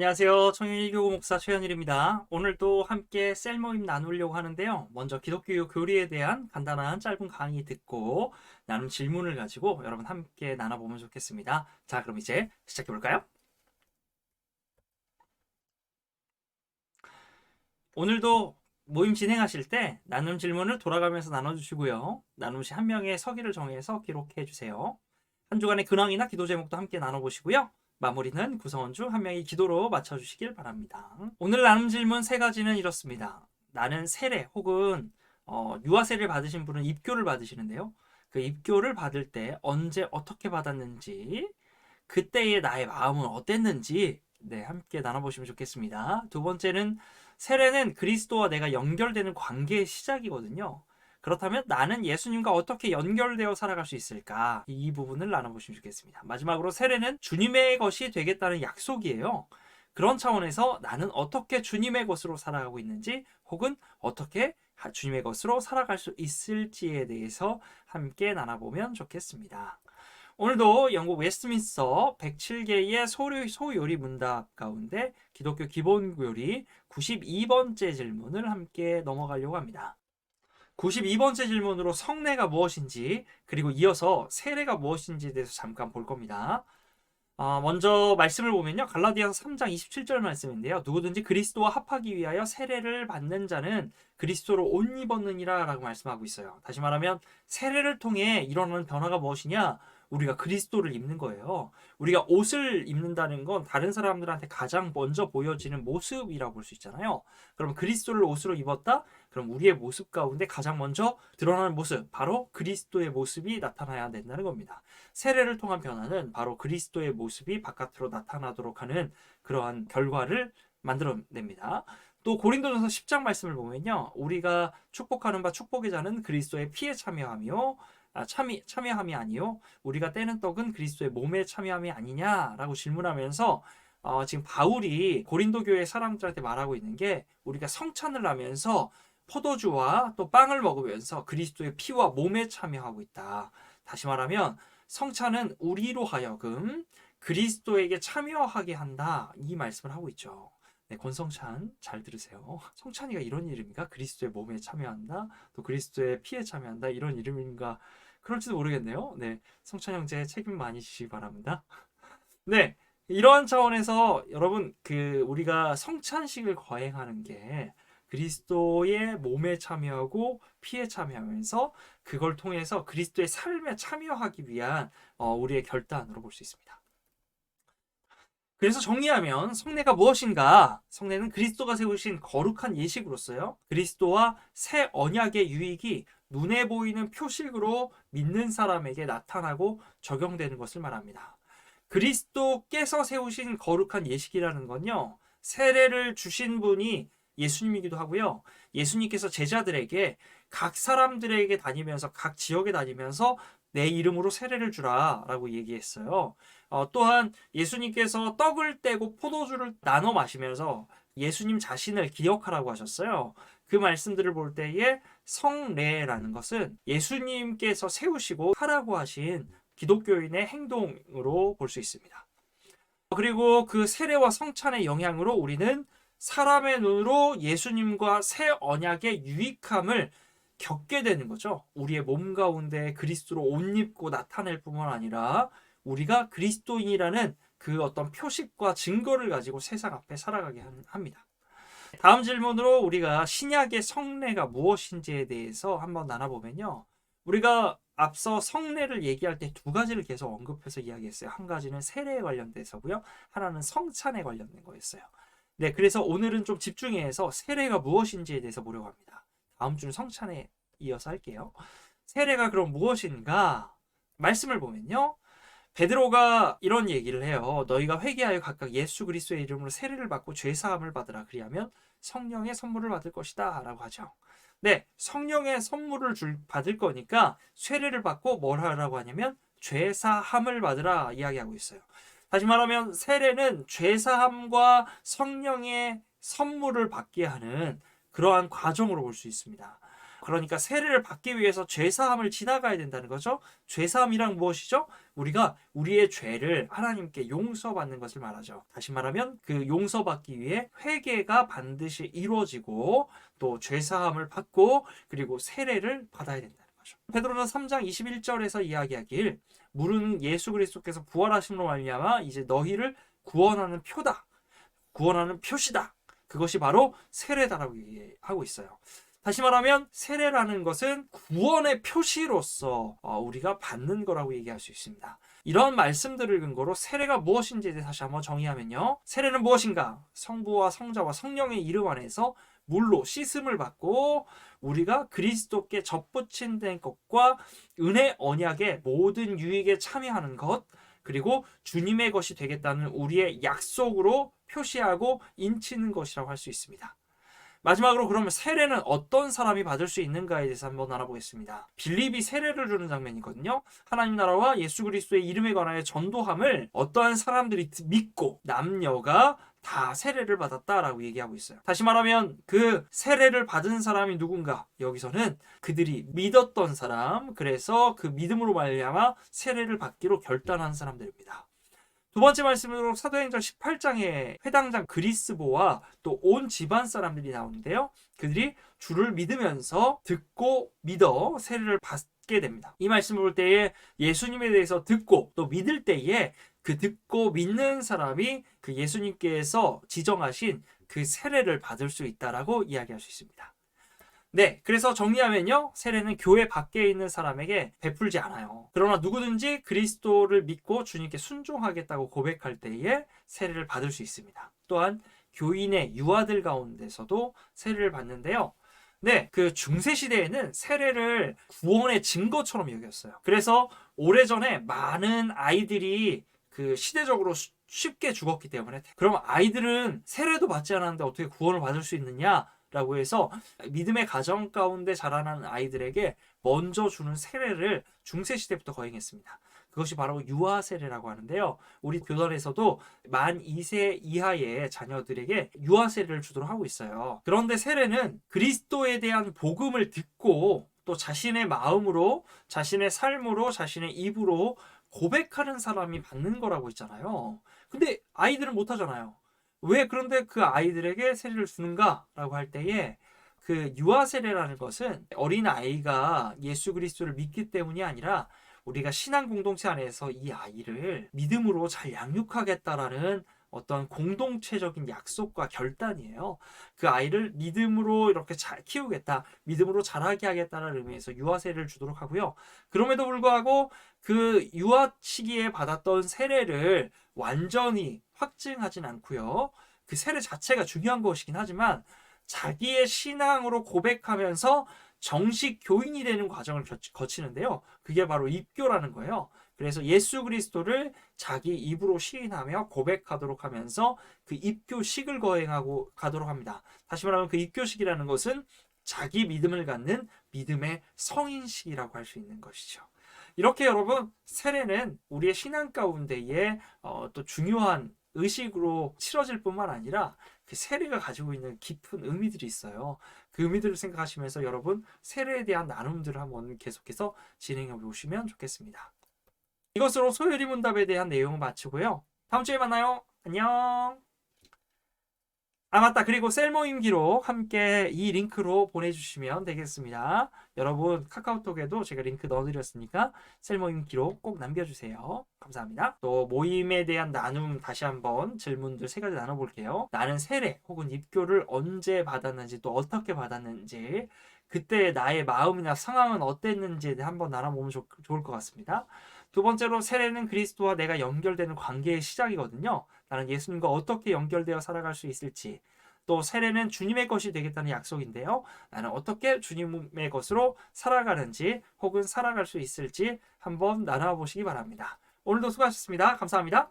안녕하세요. 청년일교구 목사 최현일입니다. 오늘도 함께 셀 모임 나누려고 하는데요. 먼저 기독교 교리에 대한 간단한 짧은 강의 듣고 나눈 질문을 가지고 여러분 함께 나눠보면 좋겠습니다. 자, 그럼 이제 시작해볼까요? 오늘도 모임 진행하실 때 나눔 질문을 돌아가면서 나눠주시고요. 나눔 시 한 명의 서기를 정해서 기록해 주세요. 한 주간의 근황이나 기도 제목도 함께 나눠보시고요. 마무리는 구성원 중 한 명이 기도로 맞춰주시길 바랍니다. 오늘 나눔 질문 세 가지는 이렇습니다. 나는 세례 혹은 유아 세례를 받으신 분은 입교를 받으시는데요. 그 입교를 받을 때 언제 어떻게 받았는지, 그때의 나의 마음은 어땠는지 함께 나눠보시면 좋겠습니다. 두 번째는 세례는 그리스도와 내가 연결되는 관계의 시작이거든요. 그렇다면 나는 예수님과 어떻게 연결되어 살아갈 수 있을까? 이 부분을 나눠보시면 좋겠습니다. 마지막으로 세례는 주님의 것이 되겠다는 약속이에요. 그런 차원에서 나는 어떻게 주님의 것으로 살아가고 있는지 혹은 어떻게 주님의 것으로 살아갈 수 있을지에 대해서 함께 나눠보면 좋겠습니다. 오늘도 영국 웨스트민스터 107개의 소요리 문답 가운데 기독교 기본교리 92번째 질문을 함께 넘어가려고 합니다. 92번째 질문으로 성례가 무엇인지 그리고 이어서 세례가 무엇인지에 대해서 잠깐 볼 겁니다. 먼저 말씀을 보면요. 갈라디아서 3장 27절 말씀인데요. 누구든지 그리스도와 합하기 위하여 세례를 받는 자는 그리스도로 옷 입었느니라 라고 말씀하고 있어요. 다시 말하면 세례를 통해 일어나는 변화가 무엇이냐? 우리가 그리스도를 입는 거예요. 우리가 옷을 입는다는 건 다른 사람들한테 가장 먼저 보여지는 모습이라고 볼 수 있잖아요. 그럼 그리스도를 옷으로 입었다? 그럼 우리의 모습 가운데 가장 먼저 드러나는 모습, 바로 그리스도의 모습이 나타나야 된다는 겁니다. 세례를 통한 변화는 바로 그리스도의 모습이 바깥으로 나타나도록 하는 그러한 결과를 만들어냅니다. 또 고린도전서 10장 말씀을 보면요. 우리가 축복하는 바 축복의 자는 그리스도의 피에 참여하며 참여함이 아니요 우리가 떼는 떡은 그리스도의 몸에 참여함이 아니냐라고 질문하면서 지금 바울이 고린도 교회 사람들한테 말하고 있는 게 우리가 성찬을 하면서 포도주와 또 빵을 먹으면서 그리스도의 피와 몸에 참여하고 있다. 다시 말하면 성찬은 우리로 하여금 그리스도에게 참여하게 한다. 이 말씀을 하고 있죠. 네, 권성찬 잘 들으세요. 성찬이가 이런 이름인가? 그리스도의 몸에 참여한다. 또 그리스도의 피에 참여한다. 이런 이름인가? 그럴지도 모르겠네요. 네, 성찬 형제 책임 많이 지시기 바랍니다. 네, 이러한 차원에서 여러분 우리가 성찬식을 거행하는 게 그리스도의 몸에 참여하고 피에 참여하면서 그걸 통해서 그리스도의 삶에 참여하기 위한 우리의 결단으로 볼 수 있습니다. 그래서 정리하면 성례가 무엇인가? 성례는 그리스도가 세우신 거룩한 예식으로서요. 그리스도와 새 언약의 유익이 눈에 보이는 표식으로 믿는 사람에게 나타나고 적용되는 것을 말합니다. 그리스도께서 세우신 거룩한 예식이라는 건요. 세례를 주신 분이 예수님이기도 하고요. 예수님께서 제자들에게 각 사람들에게 다니면서 각 지역에 다니면서 내 이름으로 세례를 주라라고 얘기했어요. 또한 예수님께서 떡을 떼고 포도주를 나눠 마시면서 예수님 자신을 기억하라고 하셨어요. 그 말씀들을 볼 때에 성례라는 것은 예수님께서 세우시고 하라고 하신 기독교인의 행동으로 볼 수 있습니다. 그리고 그 세례와 성찬의 영향으로 우리는 사람의 눈으로 예수님과 새 언약의 유익함을 겪게 되는 거죠. 우리의 몸 가운데 그리스도로 옷 입고 나타낼 뿐만 아니라 우리가 그리스도인이라는 그 어떤 표식과 증거를 가지고 세상 앞에 살아가게 합니다. 다음 질문으로 우리가 신약의 성례가 무엇인지에 대해서 한번 나눠보면요. 우리가 앞서 성례를 얘기할 때 두 가지를 계속 언급해서 이야기했어요. 한 가지는 세례에 관련돼서고요. 하나는 성찬에 관련된 거였어요. 네, 그래서 오늘은 좀 집중해서 세례가 무엇인지에 대해서 보려고 합니다. 다음 주는 성찬에 이어서 할게요. 세례가 그럼 무엇인가? 말씀을 보면요. 베드로가 이런 얘기를 해요. 너희가 회개하여 각각 예수 그리스도의 이름으로 세례를 받고 죄 사함을 받으라. 그리하면 성령의 선물을 받을 것이다 라고 하죠. 네, 성령의 선물을 받을 거니까 세례를 받고 뭘 하라고 하냐면 죄 사함을 받으라 이야기하고 있어요. 다시 말하면 세례는 죄 사함과 성령의 선물을 받게 하는 그러한 과정으로 볼 수 있습니다. 그러니까 세례를 받기 위해서 죄사함을 지나가야 된다는 거죠. 죄사함이란 무엇이죠? 우리가 우리의 죄를 하나님께 용서받는 것을 말하죠. 다시 말하면 그 용서받기 위해 회개가 반드시 이루어지고 또 죄사함을 받고 그리고 세례를 받아야 된다는 거죠. 베드로는 3장 21절에서 이야기하길 물은 예수 그리스도께서 부활하심으로 말미암아 이제 너희를 구원하는 표다. 구원하는 표시다. 그것이 바로 세례다라고 얘기하고 있어요. 다시 말하면 세례라는 것은 구원의 표시로서 우리가 받는 거라고 얘기할 수 있습니다. 이런 말씀들을 근거로 세례가 무엇인지에 대해 다시 한번 정의하면요. 세례는 무엇인가? 성부와 성자와 성령의 이름 안에서 물로 씻음을 받고 우리가 그리스도께 접붙인 것과 은혜 언약의 모든 유익에 참여하는 것, 그리고 주님의 것이 되겠다는 우리의 약속으로 표시하고 인치는 것이라고 할 수 있습니다. 마지막으로 그러면 세례는 어떤 사람이 받을 수 있는가에 대해서 한번 알아보겠습니다. 빌립이 세례를 주는 장면이거든요. 하나님 나라와 예수 그리스도의 이름에 관하여 전도함을 어떠한 사람들이 믿고 남녀가 다 세례를 받았다라고 얘기하고 있어요. 다시 말하면 그 세례를 받은 사람이 누군가? 여기서는 그들이 믿었던 사람, 그래서 그 믿음으로 말미암아 세례를 받기로 결단한 사람들입니다. 두 번째 말씀으로 사도행전 18장에 회당장 그리스보와 또 온 집안 사람들이 나오는데요. 그들이 주를 믿으면서 듣고 믿어 세례를 받게 됩니다. 이 말씀을 볼 때에 예수님에 대해서 듣고 또 믿을 때에 그 듣고 믿는 사람이 그 예수님께서 지정하신 그 세례를 받을 수 있다라고 이야기할 수 있습니다. 네, 그래서 정리하면요. 세례는 교회 밖에 있는 사람에게 베풀지 않아요. 그러나 누구든지 그리스도를 믿고 주님께 순종하겠다고 고백할 때에 세례를 받을 수 있습니다. 또한 교인의 유아들 가운데서도 세례를 받는데요. 네, 그 중세시대에는 세례를 구원의 증거처럼 여겼어요. 그래서 오래전에 많은 아이들이 그 시대적으로 쉽게 죽었기 때문에 그럼 아이들은 세례도 받지 않았는데 어떻게 구원을 받을 수 있느냐? 라고 해서 믿음의 가정 가운데 자라나는 아이들에게 먼저 주는 세례를 중세시대부터 거행했습니다. 그것이 바로 유아세례라고 하는데요. 우리 교단에서도 만 2세 이하의 자녀들에게 유아세례를 주도록 하고 있어요. 그런데 세례는 그리스도에 대한 복음을 듣고 또 자신의 마음으로, 자신의 삶으로, 자신의 입으로 고백하는 사람이 받는 거라고 했잖아요. 근데 아이들은 못하잖아요. 왜 그런데 그 아이들에게 세례를 주는가라고 할 때에 그 유아 세례라는 것은 어린 아이가 예수 그리스도를 믿기 때문이 아니라 우리가 신앙 공동체 안에서 이 아이를 믿음으로 잘 양육하겠다라는 어떤 공동체적인 약속과 결단이에요. 그 아이를 믿음으로 이렇게 잘 키우겠다, 믿음으로 자라게 하겠다는 의미에서 유아 세례를 주도록 하고요. 그럼에도 불구하고 그 유아 시기에 받았던 세례를 완전히 확증하진 않고요. 그 세례 자체가 중요한 것이긴 하지만 자기의 신앙으로 고백하면서 정식 교인이 되는 과정을 거치는데요. 그게 바로 입교라는 거예요. 그래서 예수 그리스도를 자기 입으로 시인하며 고백하도록 하면서 그 입교식을 거행하고 가도록 합니다. 다시 말하면 그 입교식이라는 것은 자기 믿음을 갖는 믿음의 성인식이라고 할 수 있는 것이죠. 이렇게 여러분 세례는 우리의 신앙 가운데에 또 중요한 의식으로 치러질 뿐만 아니라 그 세례가 가지고 있는 깊은 의미들이 있어요. 그 의미들을 생각하시면서 여러분 세례에 대한 나눔들을 한번 계속해서 진행해 보시면 좋겠습니다. 이것으로 소요리 문답에 대한 내용을 마치고요. 다음 주에 만나요. 안녕. 맞다. 그리고 셀 모임 기록 함께 이 링크로 보내주시면 되겠습니다. 여러분 카카오톡에도 제가 링크 넣어드렸으니까 셀 모임 기록 꼭 남겨주세요. 감사합니다. 또 모임에 대한 나눔 다시 한번 질문들 3가지 나눠볼게요. 나는 세례 혹은 입교를 언제 받았는지 또 어떻게 받았는지 그때 나의 마음이나 상황은 어땠는지에 대해 한번 나눠보면 좋을 것 같습니다. 두 번째로 세례는 그리스도와 내가 연결되는 관계의 시작이거든요. 나는 예수님과 어떻게 연결되어 살아갈 수 있을지, 또 세례는 주님의 것이 되겠다는 약속인데요. 나는 어떻게 주님의 것으로 살아가는지 혹은 살아갈 수 있을지 한번 나눠보시기 바랍니다. 오늘도 수고하셨습니다. 감사합니다.